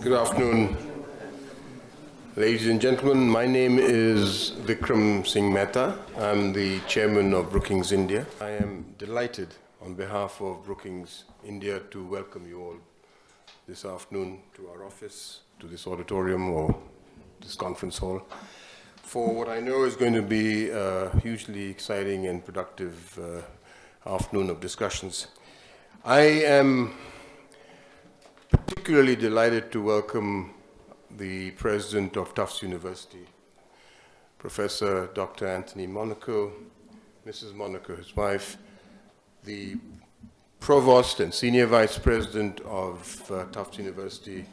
Good afternoon, ladies and gentlemen. My name is Vikram Mehta. I'm the chairman of Brookings India. I am delighted on behalf of Brookings India to welcome you all this afternoon to our office, to this auditorium or this conference hall, for what I know is going to be a hugely exciting and productive afternoon of discussions. I am particularly delighted to welcome the president of Tufts University, Professor Dr. Anthony Monaco, Mrs. Monaco, his wife, the provost and senior vice president of Tufts University,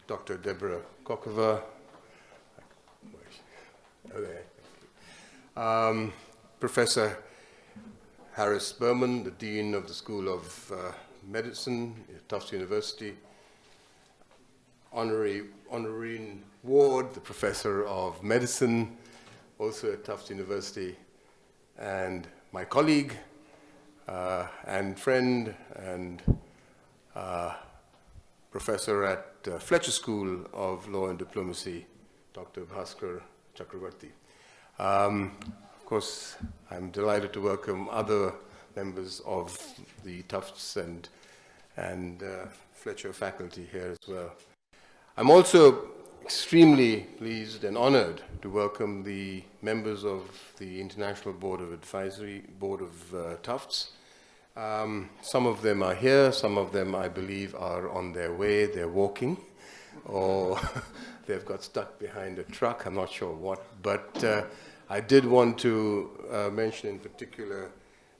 Dr. Deborah Kokova, Professor Harris Berman, the dean of the School of Medicine at Tufts University, Honorine Ward, the professor of medicine, also at Tufts University, and my colleague and friend and professor at Fletcher School of Law and Diplomacy, Dr. Bhaskar Chakravarti. Of course, I'm delighted to welcome other members of the Tufts and Fletcher faculty here as well. I'm also extremely pleased and honored to welcome the members of the International Board of Advisory Board of Tufts. Some of them are here, some of them I believe are on their way, they're walking, or they've got stuck behind a truck, I'm not sure what, but I did want to mention in particular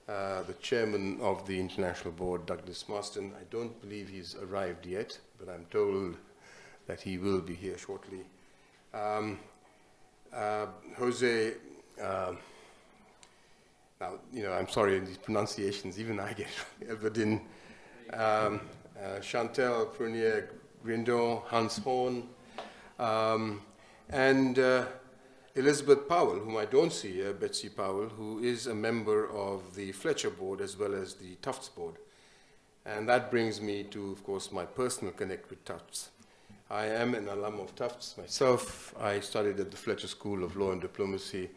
the chairman of the International Board, Douglas Marston. I don't believe he's arrived yet, but I'm told that he will be here shortly. Jose, now, I'm sorry, in these pronunciations, even I get Elvedin, Chantal Prunier-Grindon, Hans Horn, and Elizabeth Powell, whom I don't see here, Betsy Powell, who is a member of the Fletcher Board as well as the Tufts Board. And that brings me to, of course, my personal connect with Tufts. I am an alum of Tufts myself. I studied at the Fletcher School of Law and Diplomacy,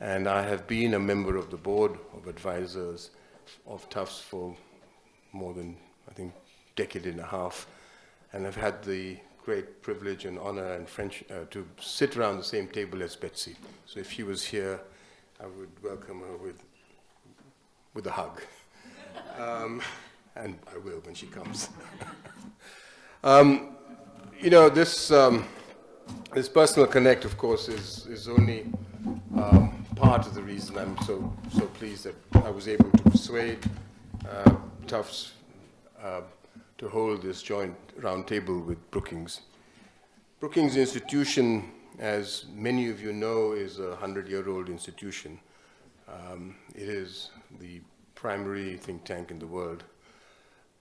and I have been a member of the board of advisors of Tufts for more than, I think, a decade and a half. And I've had the great privilege and honor and to sit around the same table as Betsy. So if she was here, I would welcome her with a hug. And I will when she comes. This personal connect, of course, is only part of the reason I'm so pleased that I was able to persuade Tufts to hold this joint roundtable with Brookings. Brookings Institution, as many of you know, is a 100-year-old institution. It is the primary think tank in the world.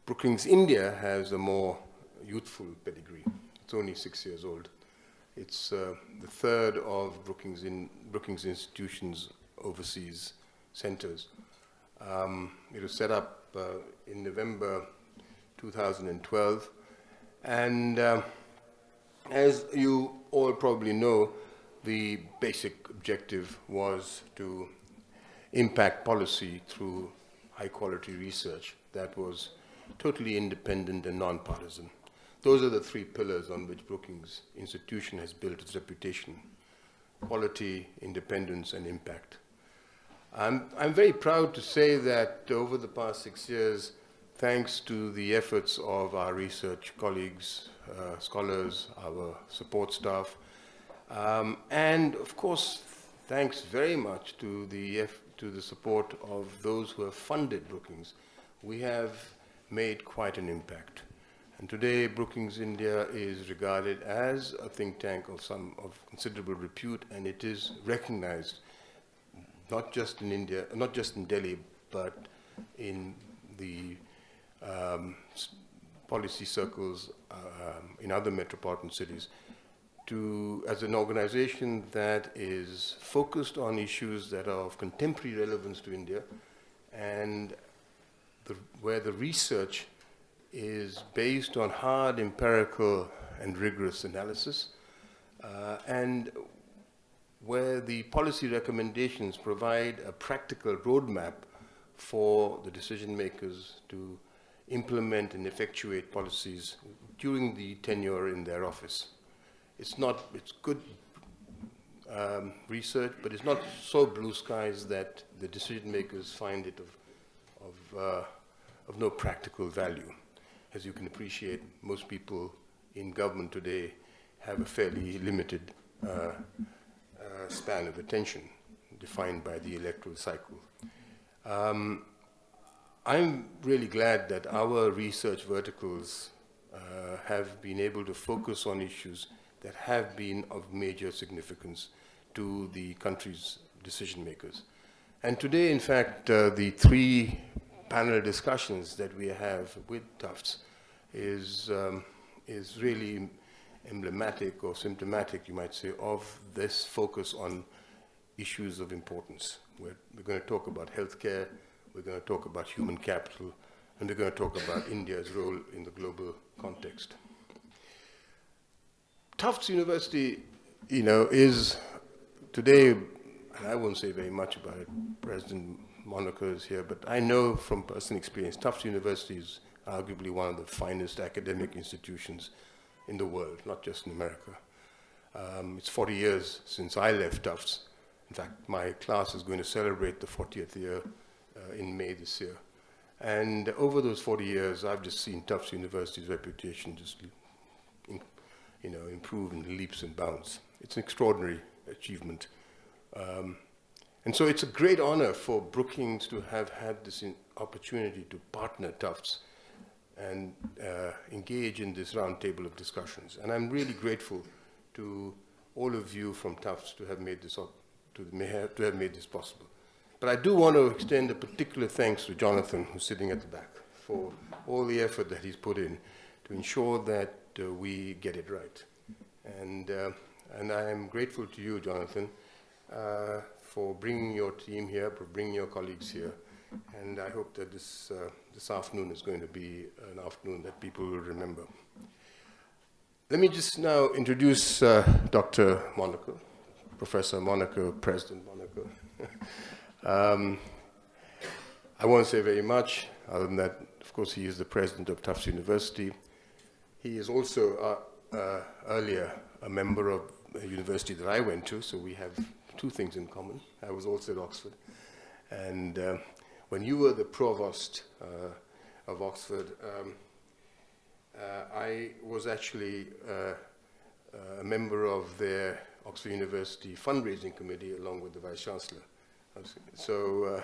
Brookings India has a more youthful pedigree. It's only 6 years old. It's the third of Brookings Institution's overseas centers. It was set up in November 2012, and as you all probably know, the basic objective was to impact policy through high-quality research that was totally independent and non-partisan. Those are the three pillars on which Brookings Institution has built its reputation: quality, independence, and impact. I'm very proud to say that over the past 6 years, thanks to the efforts of our research colleagues, scholars, our support staff, and of course, thanks very much to the support of those who have funded Brookings, we have made quite an impact. And today, Brookings India is regarded as a think tank of considerable repute, and it is recognized not just in India, not just in Delhi, but in the policy circles in other metropolitan cities, as an organization that is focused on issues that are of contemporary relevance to India, and where the research is based on hard empirical and rigorous analysis, and where the policy recommendations provide a practical roadmap for the decision makers to implement and effectuate policies during the tenure in their office. It's good research, but it's not so blue skies that the decision makers find it of no practical value. As you can appreciate, most people in government today have a fairly limited span of attention defined by the electoral cycle. I'm really glad that our research verticals have been able to focus on issues that have been of major significance to the country's decision makers. And today, in fact, the 3 panel discussions that we have with Tufts is really emblematic or symptomatic, you might say, of this focus on issues of importance. We're going to talk about healthcare, we're going to talk about human capital, and we're going to talk about India's role in the global context. Tufts University, is today, and I won't say very much about it, President Monaco is here, but I know from personal experience, Tufts University is arguably one of the finest academic institutions in the world, not just in America. It's 40 years since I left Tufts. In fact, my class is going to celebrate the 40th year in May this year. And over those 40 years, I've just seen Tufts University's reputation just improve in leaps and bounds. It's an extraordinary achievement. And so it's a great honor for Brookings to have had this opportunity to partner Tufts and engage in this roundtable of discussions. And I'm really grateful to all of you from Tufts to have made this possible. But I do want to extend a particular thanks to Jonathan, who's sitting at the back, for all the effort that he's put in to ensure that we get it right. And I am grateful to you, Jonathan, for bringing your team here, for bringing your colleagues here. And I hope that this afternoon is going to be an afternoon that people will remember. Let me just now introduce Dr. Monaco, Professor Monaco, President Monaco. I won't say very much, other than that, of course, he is the president of Tufts University. He is also earlier a member of a university that I went to, so we have 2 things in common. I was also at Oxford. And when you were the provost of Oxford, I was actually a member of their Oxford University fundraising committee along with the Vice-Chancellor. So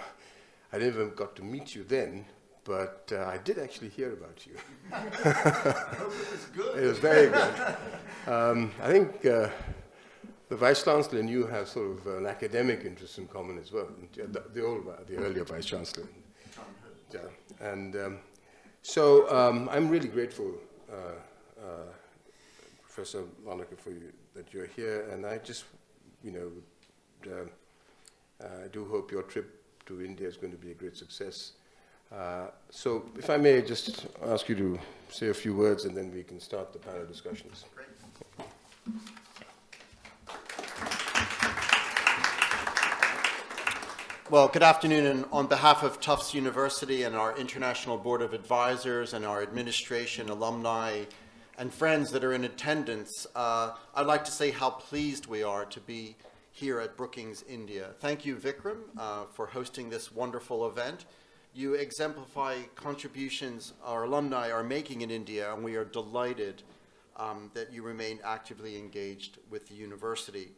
I never got to meet you then, but I did actually hear about you. I hope it was good. It was very good. I think the Vice-Chancellor and you have sort of an academic interest in common as well, the earlier Vice-Chancellor. Yeah. And so I'm really grateful, Professor Monaco, for you, that you're here, and I just, I do hope your trip to India is going to be a great success. So if I may just ask you to say a few words, and then we can start the panel discussions. Great. Well, good afternoon, and on behalf of Tufts University and our International Board of Advisors and our administration, alumni, and friends that are in attendance, I'd like to say how pleased we are to be here at Brookings, India. Thank you, Vikram, for hosting this wonderful event. You exemplify contributions our alumni are making in India, and we are delighted that you remain actively engaged with the university.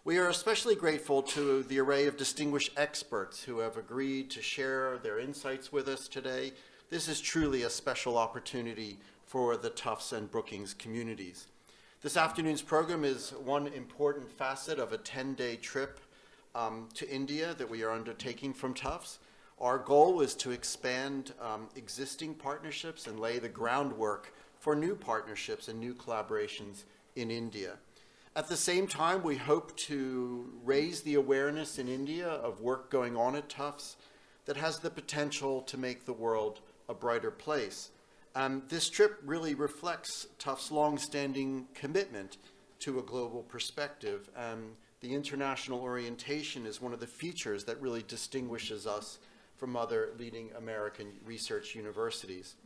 We are especially grateful to the array of distinguished experts who have agreed to share their insights with us today. This is truly a special opportunity for the Tufts and Brookings communities. This afternoon's program is one important facet of a 10-day trip to India that we are undertaking from Tufts. Our goal is to expand existing partnerships and lay the groundwork for new partnerships and new collaborations in India. At the same time, we hope to raise the awareness in India of work going on at Tufts that has the potential to make the world a brighter place. This trip really reflects Tufts' long-standing commitment to a global perspective. The international orientation is one of the features that really distinguishes us from other leading American research universities.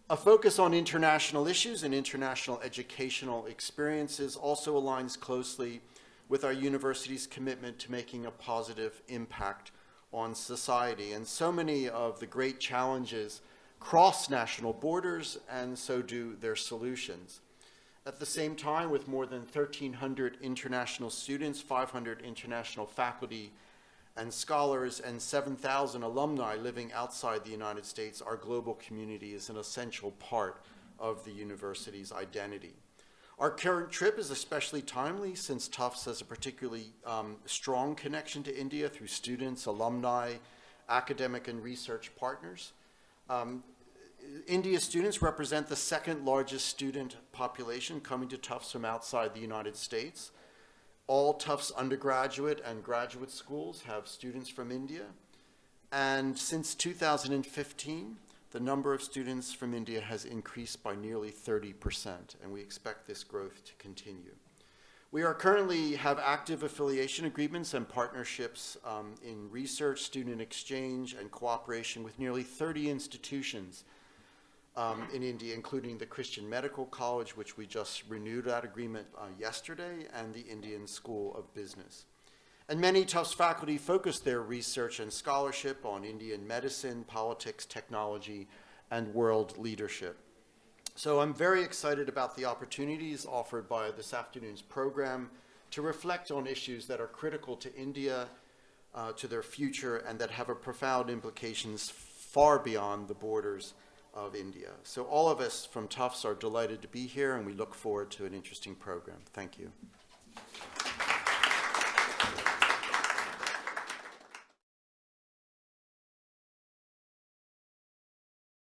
A focus on international issues and international educational experiences also aligns closely with our university's commitment to making a positive impact on society. And so many of the great challenges cross national borders, and so do their solutions. At the same time, with more than 1,300 international students, 500 international faculty and scholars, and 7,000 alumni living outside the United States, our global community is an essential part of the university's identity. Our current trip is especially timely since Tufts has a particularly strong connection to India through students, alumni, academic and research partners. India students represent the second largest student population coming to Tufts from outside the United States. All Tufts undergraduate and graduate schools have students from India. And since 2015, the number of students from India has increased by nearly 30%, and we expect this growth to continue. We are currently have active affiliation agreements and partnerships in research, student exchange, and cooperation with nearly 30 institutions in India, including the Christian Medical College, which we just renewed that agreement yesterday, and the Indian School of Business. And many Tufts faculty focus their research and scholarship on Indian medicine, politics, technology, and world leadership. So I'm very excited about the opportunities offered by this afternoon's program to reflect on issues that are critical to India, to their future, and that have a profound implications far beyond the borders of India. So all of us from Tufts are delighted to be here, and we look forward to an interesting program. Thank you.